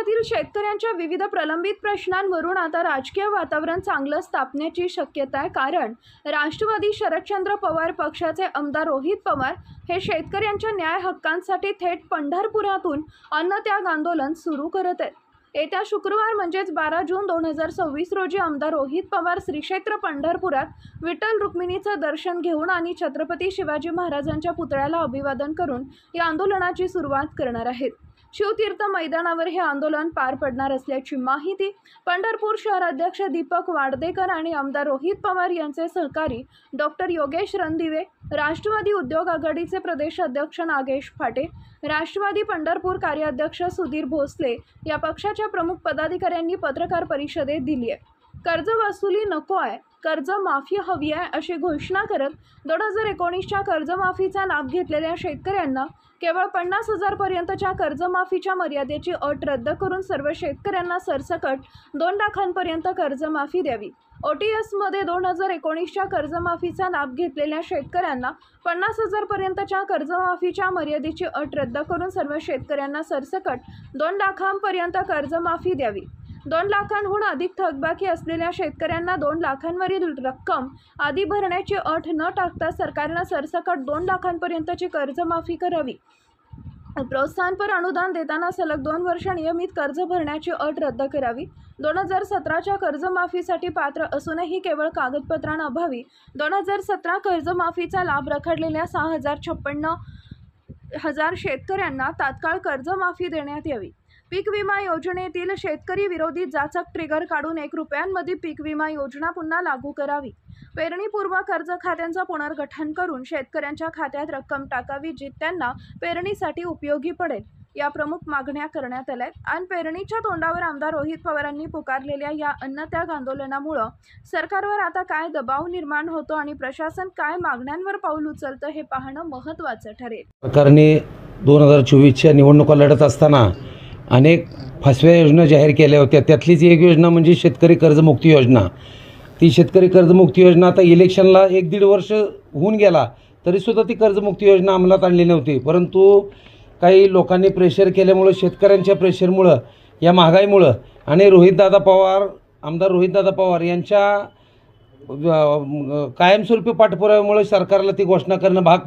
राज्यातील शेतकऱ्यांच्या विविध प्रलंबित प्रश्नांवरून आता राजकीय वातावरण चांगलं स्थापण्याची शक्यता आहे। कारण राष्ट्रवादी शरदचंद्र पवार पक्षाचे आमदार रोहित पवार हे शेतकऱ्यांच्या न्याय हक्कांसाठी थेट पंढरपुरातून अन्नत्याग आंदोलन सुरू करत आहेत। येत्या शुक्रवार म्हणजेच 12 जून 2026 रोजी आमदार रोहित पवार श्री क्षेत्र पंढरपुरात विठ्ठल रुक्मिणीचं दर्शन घेऊन आणि छत्रपती शिवाजी महाराजांच्या पुतळ्याला अभिवादन करून या आंदोलनाची सुरुवात करणार आहेत। शिवतीर्थ मैदानावर हे आंदोलन पार पडणार असल्याची माहिती पंढरपूर शहराध्यक्ष दीपक वाडदेकर आणि आमदार रोहित पवार यांचे सहकारी डॉक्टर योगेश रणदिवे, राष्ट्रवादी उद्योग आघाडीचे प्रदेश अध्यक्ष नागेश फाटे, राष्ट्रवादी पंढरपूर कार्याध्यक्ष सुधीर भोसले या पक्षाच्या प्रमुख पदाधिकाऱ्यांनी पत्रकार परिषदेत दिली आहे। कर्ज वसुली नको आहे, कर्ज माफी हवी आहे अशी घोषणा करत 2019च्या कर्जमाफीचा लाभ घेतलेल्या शेतकऱ्यांना केवळ 50,000 पर्यंतच्या कर्जमाफीच्या मर्यादेची अट रद्द करून सर्व शेतकऱ्यांना सरसकट 2 लाखांपर्यंत कर्जमाफी द्यावी। OTS-मध्ये 2019च्या कर्जमाफीचा लाभ घेतलेल्या शेतकऱ्यांना 50,000 पर्यंतच्या कर्जमाफीच्या मर्यादेची अट रद्द करून सर्व शेतकऱ्यांना सरसकट 2 लाखांपर्यंत कर्जमाफी द्यावी। 2 लाखांहून अधिक थकबाकी असलेल्या शेतकऱ्यांना 2 लाखांवरील रक्कम आधी भरण्याची अट न टाकता सरकारनं सरसकट 2 लाखांपर्यंतची कर्जमाफी करावी। प्रोत्साहनपर अनुदान देताना सलग 2 वर्ष नियमित कर्ज भरण्याची अट रद्द करावी। 2017च्या कर्जमाफीसाठी पात्र असूनही केवळ कागदपत्रांअभावी 2017 कर्जमाफीचा लाभ रखडलेल्या 6,056 शेतकऱ्यांना तात्काळ कर्जमाफी देण्यात यावी। पीक विमा योजनेतील शेतकरी विरोधी जाचक ट्रिगर काढून 1 रुपयांमध्ये पीक विमा योजना पुन्हा लागू करावी। पेरणीपूर्व कर्ज खात्यांचं पुनर्गठन करून शेतकऱ्यांच्या खात्यात रक्कम टाकावी जी त्यांना पेरणीसाठी उपयोगी पडेल। या प्रमुख मागण्या करण्यात आल्या आहेत। आणि पेरणीच्या तोंडावर आमदार रोहित पवारांनी पुकारलेल्या या अन्नत्याग आंदोलनामुळे सरकारवर आता काय दबाव निर्माण होतो आणि प्रशासन काय मागण्यांवर पाऊल उचलतं हे पाहणं महत्त्वाचं ठरेल। सरकारने 2024च्या निवडणुका लढत असताना अनेक फसव्या योजना जाहीर केल्या होत्या। त्यातलीच एक योजना म्हणजे शेतकरी कर्जमुक्ती योजना। ती शेतकरी कर्जमुक्ती योजना आता इलेक्शनला 1-1.5 वर्ष होऊन गेला तरीसुद्धा ती कर्जमुक्ती योजना अंमलात आणली नव्हती। परंतु काही लोकांनी प्रेशर केल्यामुळं, शेतकऱ्यांच्या प्रेशरमुळं, या महागाईमुळं आणि आमदार रोहितदादा पवार यांच्या कायमस्वरूपी पाठपुराव्यामुळे सरकारला ती घोषणा करणं भाग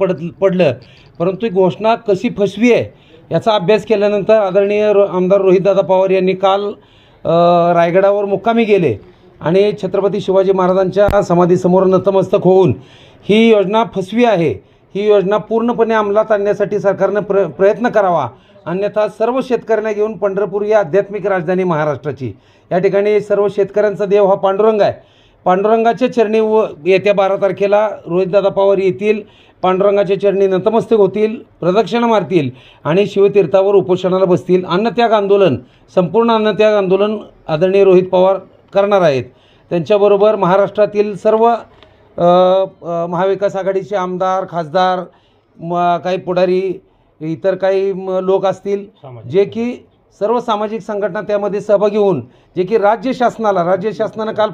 पडलं। परंतु ही घोषणा कशी फसवी आहे याचा अभ्यास केल्यानंतर आदरणीय आमदार रोहितदादा पवार यांनी काल रायगडावर मुक्कामी गेले आणि छत्रपती शिवाजी महाराजांच्या समाधीसमोर नतमस्तक होऊन ही योजना फसवी आहे, ही योजना पूर्णपणे अंमलात आणण्यासाठी सरकारनं प्रयत्न करावा, अन्यथा सर्व शेतकऱ्यांना घेऊन पंढरपूर ही आध्यात्मिक राजधानी महाराष्ट्राची, या ठिकाणी सर्व शेतकऱ्यांचा देव हा पांडुरंग आहे। पांडुरंगाच्या चरणी येत्या 12 तारखेला रोहितदादा पवार येतील, पांडुरंगाच्या चरणी नतमस्तक होतील, प्रदक्षिणा मारतील आणि शिवतीर्थावर उपोषणाला बसतील। अन्नत्याग आंदोलन, संपूर्ण अन्नत्याग आंदोलन आदरणीय रोहित पवार करणार आहेत। त्यांच्याबरोबर महाराष्ट्रातील सर्व महाविकास आघाडीचे आमदार, खासदार, काही पुढारी, इतर काही लोक असतील जे की सर्व सामाजिक संघटना त्यामध्ये सहभागी होऊन जे की राज्य शासनानं काल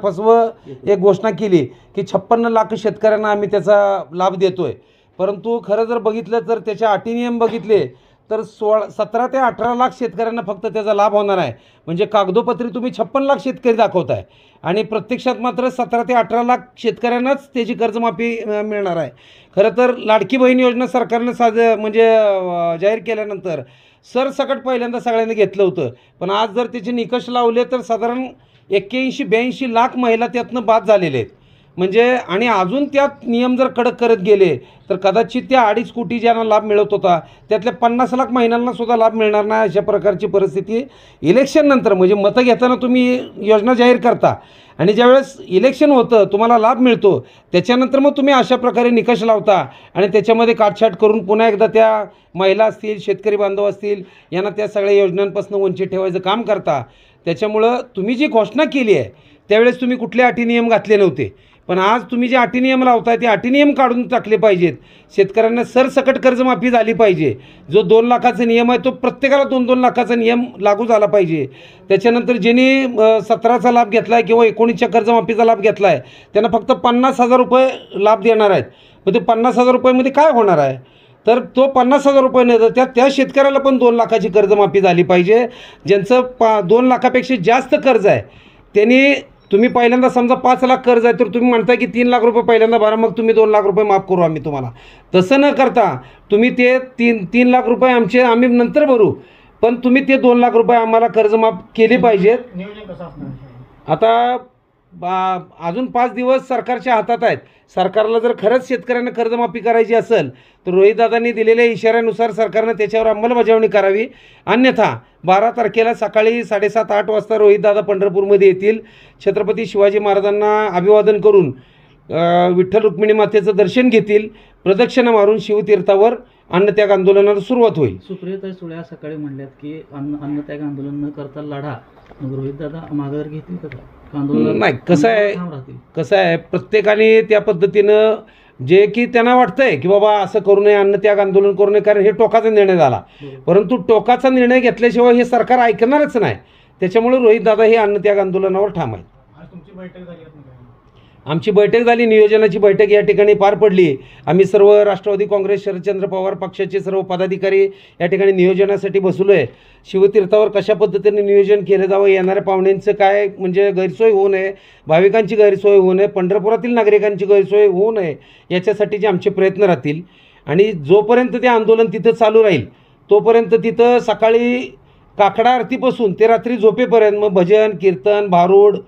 एक घोषणा केली की 56 लाख शेतकऱ्यांना आम्ही त्याचा लाभ देतोय। परंतु खरं जर बघितलं तर त्याच्या अटी नियम बघितले तर 17 ते 18 लाख शेतकऱ्यांना फक्त त्याचा लाभ होणार आहे। म्हणजे कागदोपत्री तुम्ही 56 लाख शेतकरी दाखवताय आणि प्रत्यक्षात मात्र 17 ते 18 लाख शेतकऱ्यांनाच त्याची कर्जमाफी मिळणार आहे। खरं तर लाडकी बहीण योजना सरकारनं जाहीर केल्यानंतर सरसकट पहिल्यांदा सगळ्यांनी घेतलं होतं, पण आज जर त्याचे निकष लावले तर साधारण 81-82 लाख महिला त्यातनं बाद झालेले आहेत। म्हणजे आणि अजून त्यात नियम जर कडक करत गेले तर कदाचित त्या 2.5 कोटी ज्यांना लाभ मिळत होता त्यातल्या 50 लाख महिलांना सुद्धा लाभ मिळणार नाही। अशा प्रकारची परिस्थिती इलेक्शन नंतर, म्हणजे मतं घेताना तुम्ही योजना जाहीर करता आणि ज्यावेळेस इलेक्शन होतं तुम्हाला लाभ मिळतो त्याच्यानंतर मग तुम्ही अशा प्रकारे निकष लावता आणि त्याच्यामध्ये काटछाट करून पुन्हा एकदा त्या महिला असतील, शेतकरी बांधव असतील यांना त्या सगळ्या योजनांपासून वंचित ठेवायचं काम करता। त्याच्यामुळं तुम्ही जी घोषणा केली आहे त्यावेळेस तुम्ही कुठले अटी नियम घातले नव्हते, पण आज तुम्ही जे अटी नियम लावताय ते अटी नियम काढून टाकले पाहिजेत। शेतकऱ्यांना सरसकट कर्जमाफी झाली पाहिजे। जो 2 लाखाचा नियम आहे तो प्रत्येकाला 2-2 लाखाचा नियम लागू झाला पाहिजे। त्याच्यानंतर ज्यांनी 17चा लाभ घेतला आहे किंवा 19च्या कर्जमाफीचा लाभ घेतला आहे त्यांना फक्त 50,000 रुपये लाभ देणार आहेत। मग ते 50,000 रुपयामध्ये काय होणार आहे? तर तो 50,000 रुपये नाही तर त्या शेतकऱ्याला पण 2 लाखाची कर्जमाफी झाली पाहिजे. ज्यांचं 2 लाखापेक्षा जास्त कर्ज आहे त्यांनी, तुम्ही पहिल्यांदा समजा 5 लाख कर्ज आहे तर तुम्ही म्हणता की 3 लाख रुपये पहिल्यांदा भरा, मग तुम्ही 2 लाख रुपये माफ करू आम्ही तुम्हाला. तसं न करता तुम्ही ते 3 लाख रुपये आम्ही नंतर भरू, पण तुम्ही ते 2 लाख रुपये आम्हाला कर्जमाफ केले पाहिजेत. नियोजन कसं असणार? आता अजून 5 दिवस सरकारच्या हातात आहेत. सरकारला जर खरंच शेतकऱ्यांना कर्जमाफी करायची असेल तर रोहितदादांनी दिलेल्या इशाऱ्यानुसार सरकारनं त्याच्यावर अंमलबजावणी करावी. अन्यथा 12 तारखेला सकाळी 7:30-8 वाजता रोहितदादा पंढरपूरमध्ये येतील. छत्रपती शिवाजी महाराजांना अभिवादन करून विठ्ठल रुक्मिणी मातेचं दर्शन घेतील. प्रदक्षिणा मारून शिवतीर्थावर अन्नत्याग आंदोलनाला सुरुवात होईल. सुप्रियाताई सुळे आज सकाळी म्हणल्यात की अन्नत्याग आंदोलन न करता लढा. मग रोहितदादा माघार घेतील का? आंदोलन नाही, कसं आहे प्रत्येकाने त्या पद्धतीनं जे की त्यांना वाटतंय की बाबा असं करू नये, अन्नत्याग आंदोलन करू नये, कारण हे टोकाचा निर्णय झाला. परंतु टोकाचा निर्णय घेतल्याशिवाय हे सरकार ऐकणारच नाही. त्याच्यामुळे रोहितदादा हे अन्नत्याग आंदोलनावर ठाम आहेत. आज तुमची बैठक झाली? आमची बैठक झाली, नियोजनाची बैठक या ठिकाणी पार पडली. आम्ही सर्व राष्ट्रवादी काँग्रेस शरदचंद्र पवार पक्षाचे सर्व पदाधिकारी या ठिकाणी नियोजनासाठी बसलो आहे. शिवतीर्थावर कशा पद्धतीने नियोजन केलं जावं, येणाऱ्या पाहुण्यांचं काय म्हणजे गैरसोय होऊ नये, भाविकांची गैरसोय होऊ नये, पंढरपुरातील नागरिकांची गैरसोय होऊ नये याच्यासाठीचे आमचे प्रयत्न राहतील. आणि जोपर्यंत ते आंदोलन तिथं चालू राहील तोपर्यंत तिथं सकाळी काकडा आरतीपासून ते रात्री झोपेपर्यंत मग भजन कीर्तन भारूड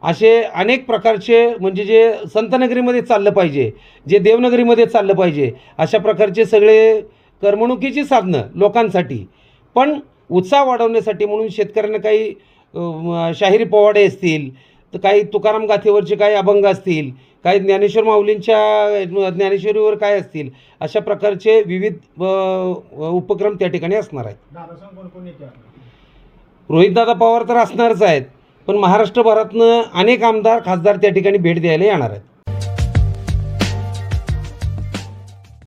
असे अनेक प्रकारचे म्हणजे जे संतनगरीमध्ये चाललं पाहिजे, जे देवनगरीमध्ये चाललं पाहिजे, अशा प्रकारचे सगळे करमणुकीची साधनं लोकांसाठी. पण उत्साह वाढवण्यासाठी म्हणून शेतकऱ्यांना काही शाहिरी पोवाडे असतील, तर काही तुकाराम गाथेवरचे काही अभंग असतील, काही ज्ञानेश्वर माऊलींच्या ज्ञानेश्वरीवर काय असतील, अशा प्रकारचे विविध उपक्रम त्या ठिकाणी असणार आहेत. रोहितदादा पवार तर असणारच आहेत, पण महाराष्ट्रभरातनं अनेक आमदार खासदार त्या ठिकाणी भेट द्यायला येणार आहेत.